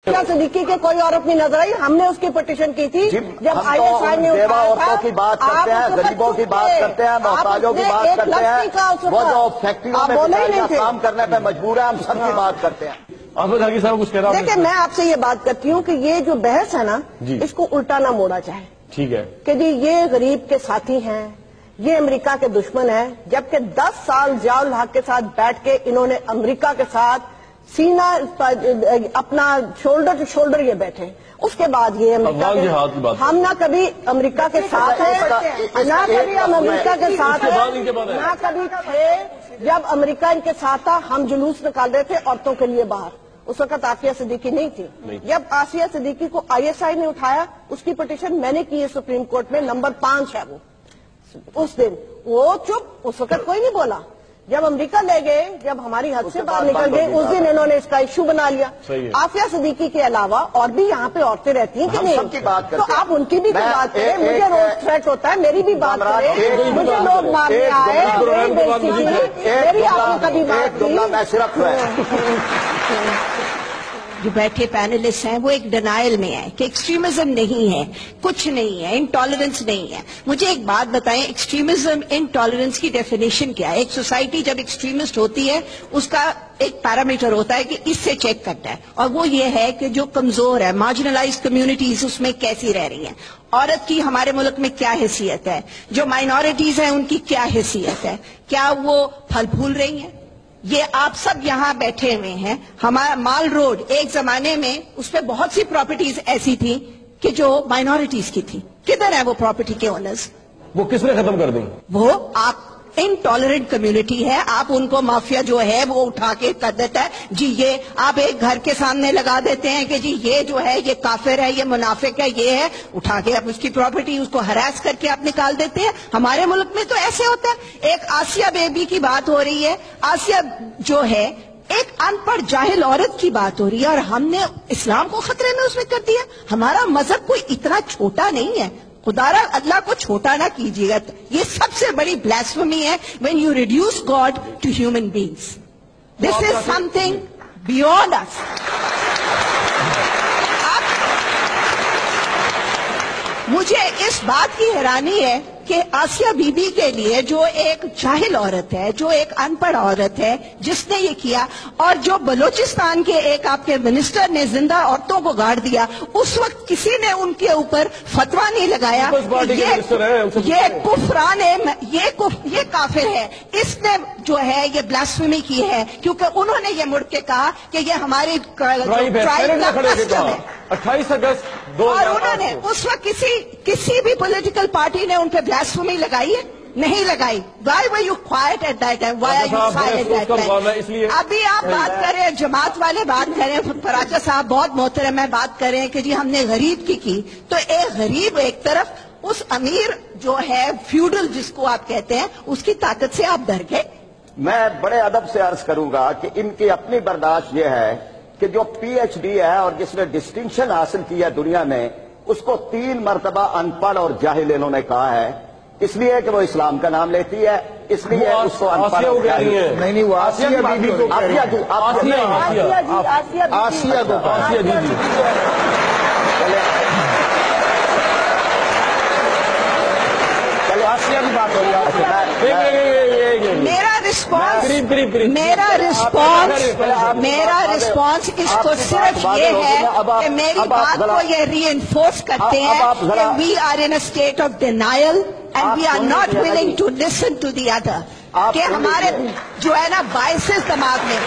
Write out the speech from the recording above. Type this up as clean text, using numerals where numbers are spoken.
सिद्दीकी के कोई औरत नहीं नजर आई। हमने उसकी पिटीशन की थी जब ISI ने बेवा औरतों की बात करते हैं, गरीबों की बात करते हैं, मोहताजों की बात करते हैं, वो जो फैक्ट्रियों में काम करने पे मजबूर है, हम सबकी बात करते हैं। साहब कुछ कह रहा हूं। देखिए, मैं आपसे ये बात करती हूँ कि ये जो बहस है ना, इसको उल्टा ना मोड़ा जाए। ठीक है कि जी ये गरीब के साथी हैं, ये अमेरिका के दुश्मन हैं, जबकि 10 साल जियाउल हक के साथ बैठ के इन्होंने अमेरिका के साथ सीना अपना शोल्डर टू शोल्डर ये बैठे। उसके बाद ये अमेरिका हम ना कभी अमेरिका के साथ हैं, ना कभी हम अमेरिका के साथ हैं, ना कभी थे। जब अमेरिका इनके साथ था, हम जुलूस निकाल रहे थे औरतों के लिए बाहर। उस वक्त आसिया सिद्दीकी नहीं थी। जब आसिया सिद्दीकी को ISI ने उठाया, उसकी पिटीशन मैंने की है सुप्रीम कोर्ट में, नंबर 5 है वो। उस दिन वो चुप, उस वक्त कोई नहीं बोला। जब अमेरिका ले गए, जब हमारी हद से बाहर निकल गए, उस दिन इन्होंने इसका इश्यू बना लिया। आसिया सिद्दीकी के अलावा और भी यहाँ पे औरतें रहती हैं कि नहीं, तो आप उनकी भी बात करें। मुझे रोज थ्रेट होता है, मेरी भी बात करें। मुझे लोग मारने आए, मेरी बेइज्जती की, मेरी आपने कभी बात जो बैठे पैनलिस्ट हैं वो एक डिनायल में है कि एक्सट्रीमिज्म नहीं है, कुछ नहीं है, इंटॉलरेंस नहीं है। मुझे एक बात बताएं, एक्सट्रीमिज्म इंटॉलरेंस की डेफिनेशन क्या है? एक सोसाइटी जब एक्सट्रीमिस्ट होती है, उसका एक पैरामीटर होता है कि इससे चेक करता है, और वो ये है कि जो कमजोर है, मार्जिनलाइज्ड कम्युनिटीज उसमें कैसी रह रही हैं, औरत की हमारे मुल्क में क्या हैसियत है, जो माइनॉरिटीज हैं उनकी क्या हैसियत है, क्या वो फल फूल रही हैं। ये आप सब यहाँ बैठे हुए हैं। हमारा माल रोड एक जमाने में उस पर बहुत सी प्रॉपर्टीज ऐसी थी कि जो माइनॉरिटीज की थी। किधर है वो प्रॉपर्टी के ओनर्स? वो किसने खत्म कर दी? वो आप इनटॉलरेंट कम्युनिटी है, आप उनको माफिया जो है वो उठा के कर देता है जी। ये आप एक घर के सामने लगा देते हैं कि जी ये जो है ये काफिर है, ये मुनाफिक है, ये है, उठा के आप उसकी प्रॉपर्टी उसको हरास करके आप निकाल देते हैं। हमारे मुल्क में तो ऐसे होता है। एक आसिया बेबी की बात हो रही है, आसिया जो है एक अनपढ़ जाहिल औरत की बात हो रही है, और हमने इस्लाम को खतरे में उसमें कर दिया। हमारा मजहब कोई इतना छोटा नहीं है, खुदारा अल्लाह को छोटा ना कीजिएगा। ये सबसे बड़ी ब्लास्फेमी है when you reduce God to human beings. This is something beyond us. मुझे इस बात की हैरानी है कि आसिया बीबी के लिए जो एक जाहिल औरत है, जो एक अनपढ़ औरत है, जिसने ये किया, और जो बलूचिस्तान के एक आपके मिनिस्टर ने जिंदा औरतों को गाड़ दिया, उस वक्त किसी ने उनके ऊपर फतवा नहीं लगाया ये कुफरान है, ये काफिर है, इसने जो है ये ब्लास्फेमी की है, क्योंकि उन्होंने ये मुड़ के कहा कि ये हमारी ट्राइब का कस्टम है। 28 अगस्त और उन्होंने उस वक्त किसी भी पॉलिटिकल पार्टी ने उन पे ब्लास्फेमी लगाई है? नहीं लगाई। Why were you quiet at that time? Why are you silent at that time? अभी आप बात करें, जमात वाले बात करें, फराजा साहब बहुत मोहतरम है, बात करें कि जी हमने गरीब की, तो एक गरीब एक तरफ, उस अमीर जो है फ्यूडल जिसको आप कहते हैं, उसकी ताकत से आप डर गए। मैं बड़े अदब से अर्ज करूंगा कि इनकी अपनी बर्दाश्त यह है कि जो PhD है और जिसने डिस्टिंक्शन हासिल किया दुनिया में, उसको 3 मरतबा अनपढ़ और जाहिल इन्होंने कहा है, इसलिए कि वो इस्लाम का नाम लेती है, इसलिए उसको अनपढ़ हो गया है। नहीं, वो आसिया बीबी को आसिया जी चलो आसिया की बात हो रही है। मेरा रिस्पॉन्स इसको सिर्फ ये है कि मेरी बात को ये रीइंफोर्स करते हैं कि we are in a state of denial and we are not willing to listen to the other. कि हमारे जो है ना बायसेस दिमाग में